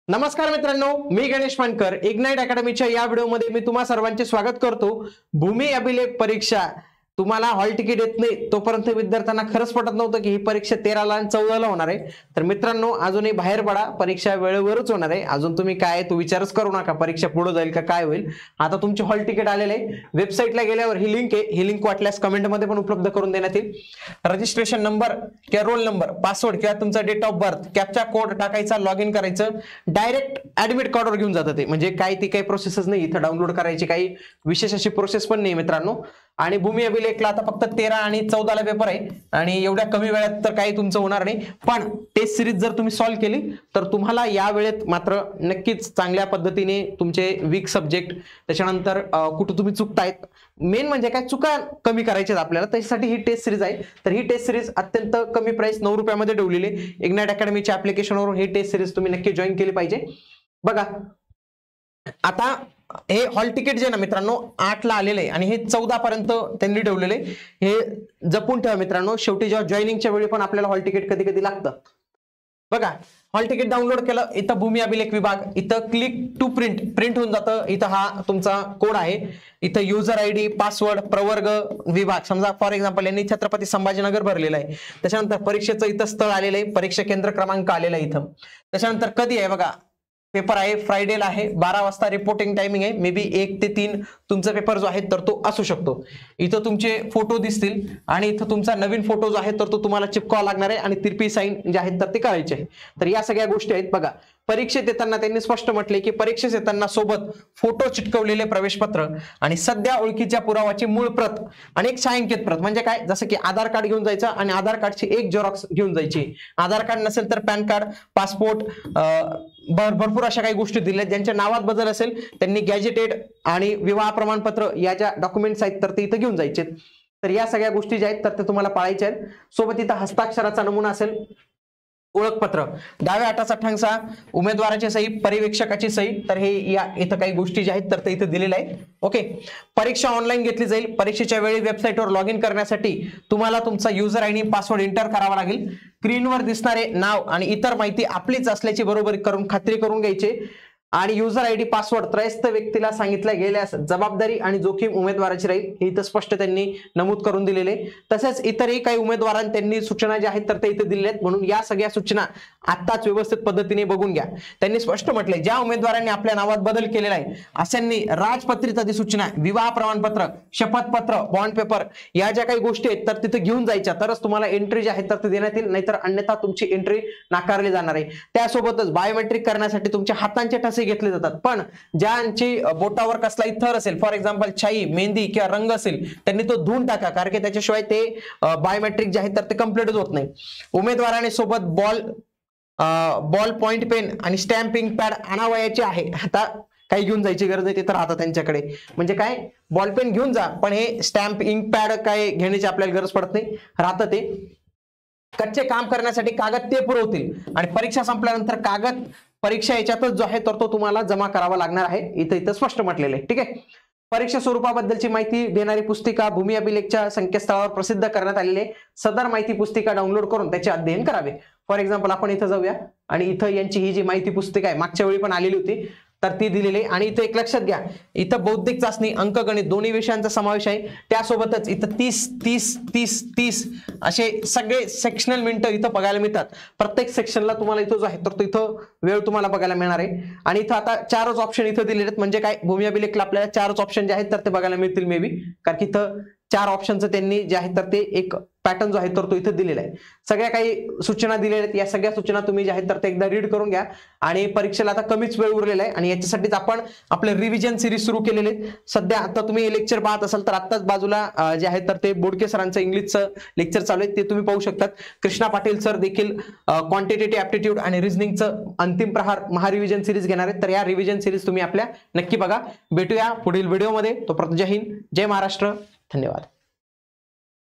नमस्कार मित्रांनो, मी गणेश मानकर. इग्नाइट अकॅडमीच्या या व्हिडिओमध्ये मी तुम्हा सर्वांचे स्वागत करतो. भूमी अभिलेख परीक्षा तुम्हाला हॉल तिकीट येत नाही तोपर्यंत विद्यार्थ्यांना खरंच पटत नव्हतं की ही परीक्षा 13 ला आणि 14 ला होणार आहे. तर मित्रांनो, अजूनही बाहेर पडा, परीक्षा वेळेवरच होणार आहे. अजून तुम्ही काय तो विचारच करू नका परीक्षा पुढे जाईल का काय होईल. आता तुमचे हॉल तिकीट आलेले आहे. वेबसाईटला गेल्यावर ही लिंक आहे, ही लिंक वाटल्यास कमेंट मध्ये पण उपलब्ध करून देण्यात येईल. रजिस्ट्रेशन नंबर किंवा रोल नंबर, पासवर्ड किंवा तुमचा date of birth, captcha code टाकायचा, लॉग इन करायचं, डायरेक्ट ऍडमिट कार्डवर घेऊन जातं ते. म्हणजे काय ती काही प्रोसेसच नाही, इथं डाउनलोड करायची काही विशेष अशी प्रोसेस पण नाही मित्रांनो. आणि भूमी अभिलेखला आता फक्त 13 आणि 14 ला पेपर आहे आणि एवढ्या कमी वेळात तर काही तुमचं होणार नाही. पण टेस्ट सिरीज जर तुम्ही सॉल्व्ह केली तर तुम्हाला या वेळेत मात्र नक्कीच चांगल्या पद्धतीने तुमचे वीक सब्जेक्ट, त्याच्यानंतर कुठे तुम्ही चुकतायत, मेन म्हणजे काय चुका कमी करायच्या आपल्याला, त्याच्यासाठी ही टेस्ट सिरीज आहे. तर ही टेस्ट सिरीज अत्यंत कमी प्राइस 9 रुपयामध्ये ठेवलेली आहे. इग्नाइट अकॅडमीच्या ऍप्लिकेशनवरून ही टेस्ट सिरीज तुम्ही नक्की जॉईन केली पाहिजे. बघा आता हे हॉल तिकीट जे ना मित्रांनो 8 ला आलेले आहे आणि हे 14 पर्यंत त्यांनी ठेवलेले. हे जपून ठेवा मित्रांनो, शेवटी जेव्हा जॉईनिंगच्या वेळी पण आपल्याला हॉल तिकीट कधी कधी लागतं. बघा, हॉल तिकीट डाउनलोड केलं, इथं भूमी अभिलेख विभाग, इथं क्लिक टू प्रिंट होऊन जातं. इथं हा तुमचा कोड आहे, इथं युजर आयडी, पासवर्ड, प्रवर्ग विभाग. समजा फॉर एक्झाम्पल यांनी छत्रपती संभाजीनगर भरलेला आहे. त्याच्यानंतर परीक्षेचं इथं स्थळ आलेलं आहे, परीक्षा केंद्र क्रमांक आलेला आहे इथं. त्याच्यानंतर कधी आहे बघा, पेपर आहे फ्रायडेला आहे, 12 वाजता रिपोर्टिंग टायमिंग आहे. मे बी 1 ते 3 तुमचा पेपर जो आहे तर तो असू शकतो. इथं तुमचे फोटो दिसतील आणि इथं तुमचा नवीन फोटो जो आहे तर तो तुम्हाला चिपकावा लागणार आहे आणि तिरपी साईन जे आहेत तर ते करायचे आहे. तर या सगळ्या गोष्टी आहेत. बघा, परीक्षेत येताना त्यांनी स्पष्ट म्हटले की परीक्षेत येताना सोबत फोटो चिटकवलेले प्रवेशपत्र आणि सध्या ओळखीच्या पुरावाची मूळ प्रत आणि एक छायांकित प्रत. म्हणजे काय, जसं की आधार कार्ड घेऊन जायचं आणि आधार कार्डची एक झेरॉक्स घेऊन जायची. आधार कार्ड नसेल तर पॅन कार्ड, पासपोर्ट, भरपूर अशा काही गोष्टी दिल्या. ज्यांच्या नावात बदल असेल त्यांनी गॅजेटेड आणि विवाह प्रमाणपत्र या ज्या डॉक्युमेंट्स आहेत तर ते इथं घेऊन जायचे. तर या सगळ्या गोष्टी ज्या आहेत तर ते तुम्हाला पाळायच्या आहेत. सोबत इथं हस्ताक्षराचा नमुना असेल, ओळखपत्र, डाव्या हाताचा ठसा, उमेदवाराची सही, पर्यवेक्षकाची सही. तर हे या इथं काही गोष्टी ज्या आहेत तर ते इथं दिलेलं आहे. ओके, परीक्षा ऑनलाईन घेतली जाईल. परीक्षेच्या वेळी वेबसाईटवर लॉग इन करण्यासाठी तुम्हाला तुमचा युजर आयडी, पासवर्ड एंटर करावा लागेल. स्क्रीनवर दिसणारे नाव आणि इतर माहिती आपलीच असल्याची बरोबर करून खात्री करून घ्यायची आणि युजर आयडी, पासवर्ड त्रयस्थ व्यक्तीला सांगितलं गेल्यास जबाबदारी आणि जोखीम उमेदवाराची राहील. हे इथं स्पष्ट त्यांनी नमूद करून दिलेले. तसेच इतरही काही उमेदवारांनी त्यांनी सूचना ज्या आहेत तर ते इथे दिलेल्या आहेत. म्हणून या सगळ्या सूचना आत्ताच व्यवस्थित पद्धतीने बघून घ्या. त्यांनी स्पष्ट म्हटले, ज्या उमेदवारांनी आपल्या नावात बदल केलेला आहे अशांनी राजपत्रित अधिसूचना, विवाह प्रमाणपत्र, शपथपत्र, बॉन्ड पेपर या ज्या काही गोष्टी आहेत तर तिथे घेऊन जायच्या, तरच तुम्हाला एंट्री जी आहे तर ते देण्यात येईल, नाहीतर अन्यथा तुमची एंट्री नाकारली जाणार आहे. त्यासोबतच बायोमेट्रिक करण्यासाठी तुमच्या हातांचे ठसे घेतले जातात. पण ज्यांची बोटावर कसलाही थर असेल, फॉर एक्झाम्पल शाई, मेहंदी किंवा रंग असेल, त्यांनी तो धुवून टाका, कारण की त्याच्याशिवाय ते बायोमेट्रिक जे आहे तर ते कम्प्लीटच होत नाही. उमेदवाराने सोबत बॉल पॉइंट पेन आणि स्टॅम्पिंग पॅड आणावयाचे आहे. आता काही घेऊन जायची गरज नाही, ते तर राहतात त्यांच्याकडे. म्हणजे काय, बॉल पेन घेऊन जा पण हे स्टॅम्प इंक पॅड काय घेण्याची आपल्याला गरज पडत नाही, राहतं ते. कच्चे काम करण्यासाठी कागद ते पुरवतील आणि परीक्षा संपल्यानंतर कागद परीक्षा याच्यातच जो आहे तर तो तुम्हाला जमा करावा लागणार आहे. इथं स्पष्ट म्हटलेलं आहे. ठीक आहे. परीक्षा स्वरूपाबद्दलची माहिती देणारी पुस्तिका भूमी अभिलेखच्या संकेतस्थळावर प्रसिद्ध करण्यात आलेली आहे. सदर माहिती पुस्तिका डाउनलोड करून त्याचे अध्ययन करावे. फॉर एक्झाम्पल आपण इथं जाऊया आणि इथं यांची ही जी माहिती पुस्तिका आहे मागच्या वेळी पण आलेली होती तर ती दिलेली आहे. आणि इथं एक लक्षात घ्या, इथं बौद्धिक चाचणी, अंकगणित दोन्ही विषयांचा समावेश आहे. त्यासोबतच इथं 30 असे सगळे सेक्शनल मिनिटं इथं बघायला मिळतात. प्रत्येक सेक्शनला तुम्हाला इथं जो आहे तर तो इथं वेळ तुम्हाला बघायला मिळणार आहे. आणि इथं आता 4च ऑप्शन इथं दिलेले आहेत. म्हणजे काय, भूमी अभिलेखला आपल्याला 4च ऑप्शन जे आहेत तर ते बघायला मिळतील मे बी, कारण की इथं 4 ऑप्शनचं त्यांनी जे आहे तर ते एक पॅटर्न जो आहे तर तो इथं दिलेला आहे. सगळ्या काही सूचना दिलेल्या आहेत. या सगळ्या सूचना तुम्ही जे आहेत तर ते एकदा रीड करून घ्या. आणि परीक्षेला आता कमीच वेळ उरलेला आहे आणि याच्यासाठीच आपण आपले रिव्हिजन सिरीज सुरू केलेले आहेत. सध्या आता तुम्ही लेक्चर पाहत असाल तर आत्ताच बाजूला जे आहे तर ते बोडके सरांचं इंग्लिशचं लेक्चर चालू आहे, ते तुम्ही पाहू शकतात. कृष्णा पाटील सर देखील क्वांटिटेटिव्ह ऍप्टिट्यूड आणि रिझनिंगचं अंतिम प्रहार महारिव्हिजन सिरीज घेणार आहेत. तर या रिव्हिजन सिरीज तुम्ही आपल्या नक्की बघा. भेटूया पुढील व्हिडिओमध्ये. तोपर्यंत जय हिंद, जय महाराष्ट्र, धन्यवाद.